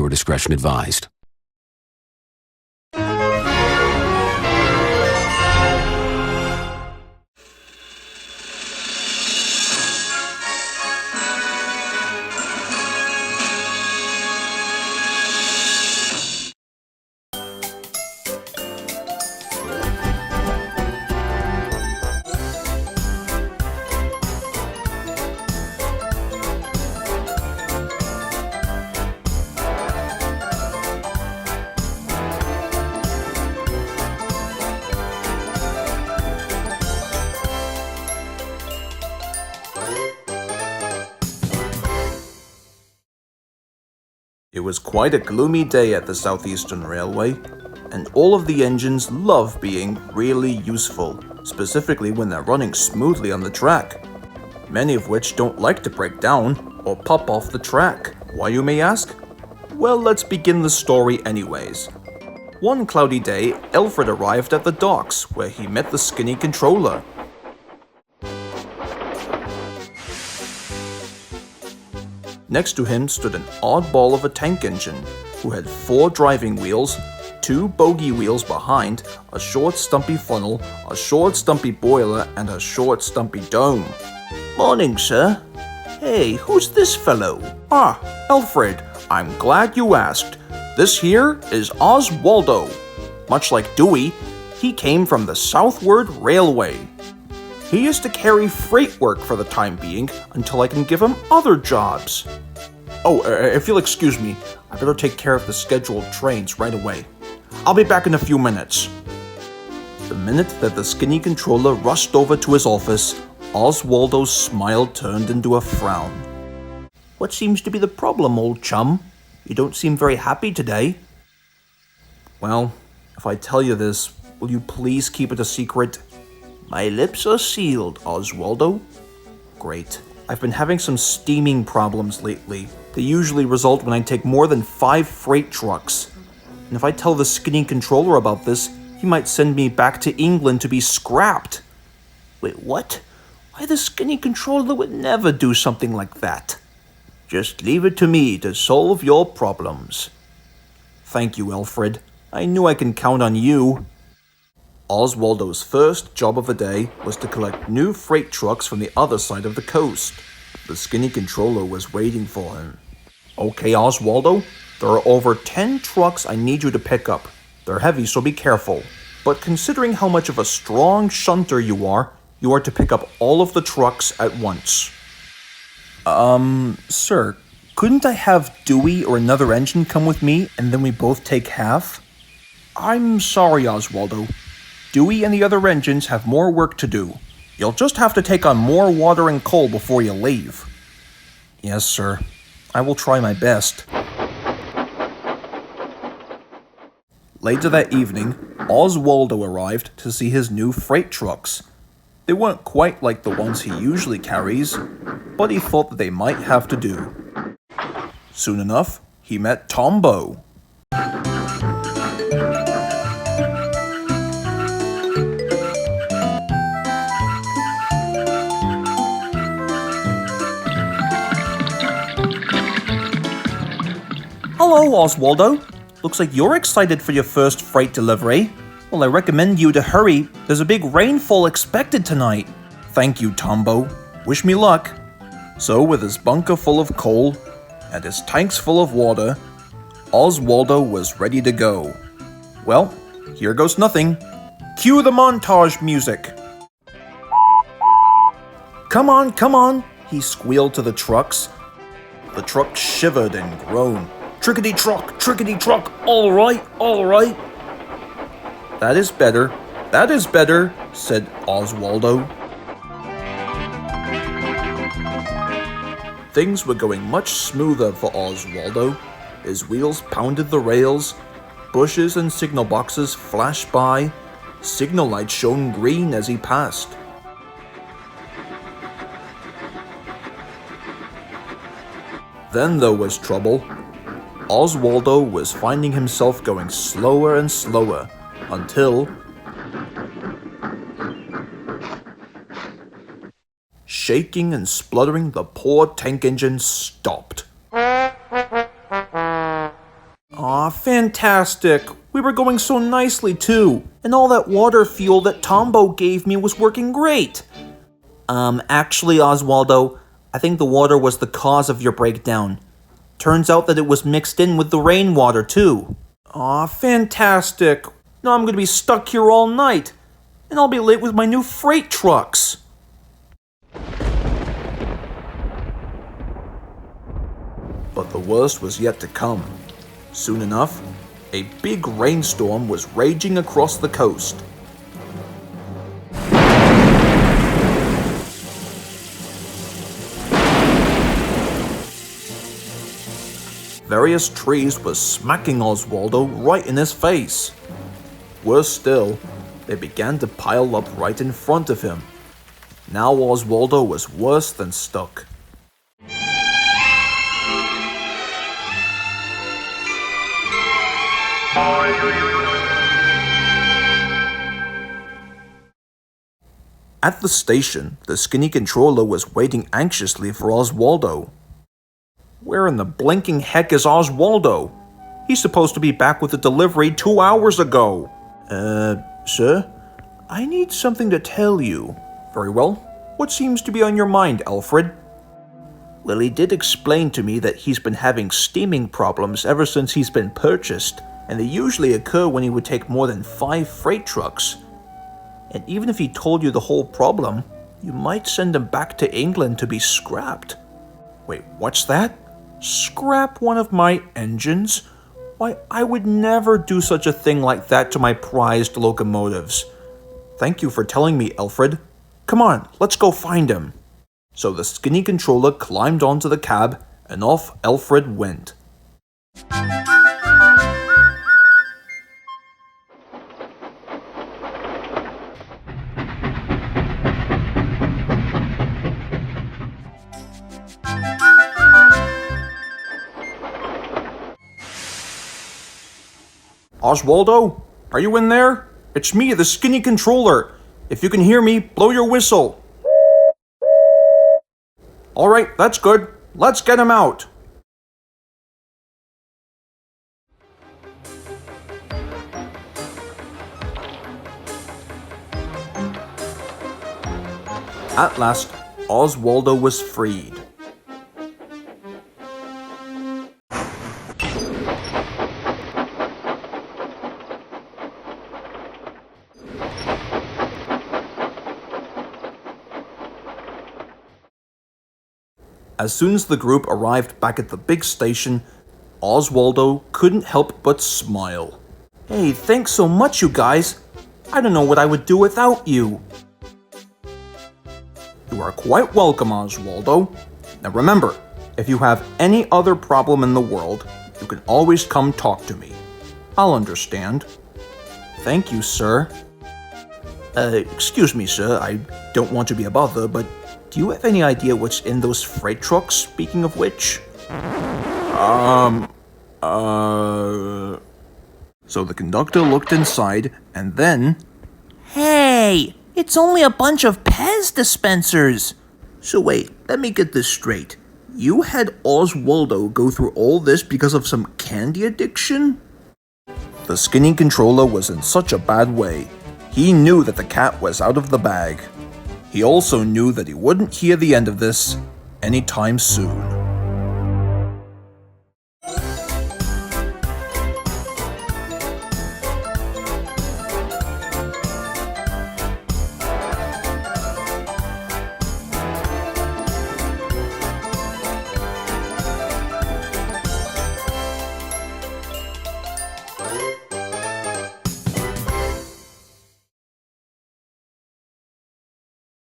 Viewer discretion advised. It was quite a gloomy day at the Southeastern Railway, and all of the engines love being really useful, specifically when they're running smoothly on the track. Many of which don't like to break down or pop off the track. Why, you may ask? Well, let's begin the story anyways. One cloudy day, Alfred arrived at the docks where he met the skinny controller. Next to him stood an oddball of a tank engine, who had 4 driving wheels, 2 bogie wheels behind, a short stumpy funnel, a short stumpy boiler, and a short stumpy dome. "Morning, sir. Hey, who's this fellow?" "Ah, Alfred, I'm glad you asked. This here is Oswaldo. Much like Dewey, he came from the Southward Railway. He is to carry freight work for the time being until I can give him other jobs. Oh, if you'll excuse me, I better take care of the scheduled trains right away. I'll be back in a few minutes." The minute that the skinny controller rushed over to his office, Oswaldo's smile turned into a frown. "What seems to be the problem, old chum? You don't seem very happy today." "Well, if I tell you this, will you please keep it a secret?" "My lips are sealed, Oswaldo." "Great. I've been having some steaming problems lately. They usually result when I take more than 5 freight trucks. And if I tell the skinny controller about this, he might send me back to England to be scrapped." "Wait, what? Why, the skinny controller would never do something like that." "Just leave it to me to solve your problems." "Thank you, Alfred. I knew I can count on you." Oswaldo's first job of the day was to collect new freight trucks from the other side of the coast. The skinny controller was waiting for him. "Okay, Oswaldo, there are over 10 trucks I need you to pick up. They're heavy, so be careful. But considering how much of a strong shunter you are to pick up all of the trucks at once." Sir, couldn't I have Dewey or another engine come with me and then we both take half?" "I'm sorry, Oswaldo. Dewey and the other engines have more work to do. You'll just have to take on more water and coal before you leave." "Yes, sir. I will try my best." Later that evening, Oswaldo arrived to see his new freight trucks. They weren't quite like the ones he usually carries, but he thought that they might have to do. Soon enough, he met Tombo. "Hello, Oswaldo. Looks like you're excited for your first freight delivery. Well, I recommend you to hurry. There's a big rainfall expected tonight." "Thank you, Tombo. Wish me luck." So, with his bunker full of coal and his tanks full of water, Oswaldo was ready to go. Well, here goes nothing. Cue the montage music. Come on, he squealed to the trucks. The trucks shivered and groaned. Trickety truck, all right. That is better, said Oswaldo. Things were going much smoother for Oswaldo. His wheels pounded the rails, bushes and signal boxes flashed by, signal lights shone green as he passed. Then there was trouble. Oswaldo was finding himself going slower and slower until shaking and spluttering, the poor tank engine stopped. fantastic. We were going so nicely too. And all that water fuel that Tombo gave me was working great. Actually, Oswaldo, I think the water was the cause of your breakdown. Turns out that it was mixed in with the rainwater too. Aw, fantastic. Now I'm gonna be stuck here all night. And I'll be late with my new freight trucks. But the worst was yet to come. Soon enough, a big rainstorm was raging across the coast. Various trees were smacking Oswaldo right in his face. Worse still, they began to pile up right in front of him. Now Oswaldo was worse than stuck. At the station, the skinny controller was waiting anxiously for Oswaldo. Where in the blinking heck is Oswaldo? He's supposed to be back with the delivery 2 hours ago. Sir? I need something to tell you. Very well. What seems to be on your mind, Alfred? Well, he did explain to me that he's been having steaming problems ever since he's been purchased, and they usually occur when he would take more than 5 freight trucks. And even if he told you the whole problem, you might send him back to England to be scrapped. Wait, what's that? Scrap one of my engines? Why, I would never do such a thing like that to my prized locomotives. Thank you for telling me, Alfred. Come on, let's go find him. So the skinny controller climbed onto the cab, and off Alfred went. Oswaldo, are you in there? It's me, the skinny controller. If you can hear me, blow your whistle. Alright, that's good. Let's get him out. At last, Oswaldo was freed. As soon as the group arrived back at the big station, Oswaldo couldn't help but smile. Hey, thanks so much, you guys. I don't know what I would do without you. You are quite welcome, Oswaldo. Now remember, if you have any other problem in the world, you can always come talk to me. I'll understand. Thank you, sir. Excuse me, sir, I don't want to be a bother, but do you have any idea what's in those freight trucks, speaking of which? So the conductor looked inside, and then... Hey! It's only a bunch of Pez dispensers! So wait, let me get this straight. You had Oswaldo go through all this because of some candy addiction? The skinny controller was in such a bad way. He knew that the cat was out of the bag. He also knew that he wouldn't hear the end of this anytime soon.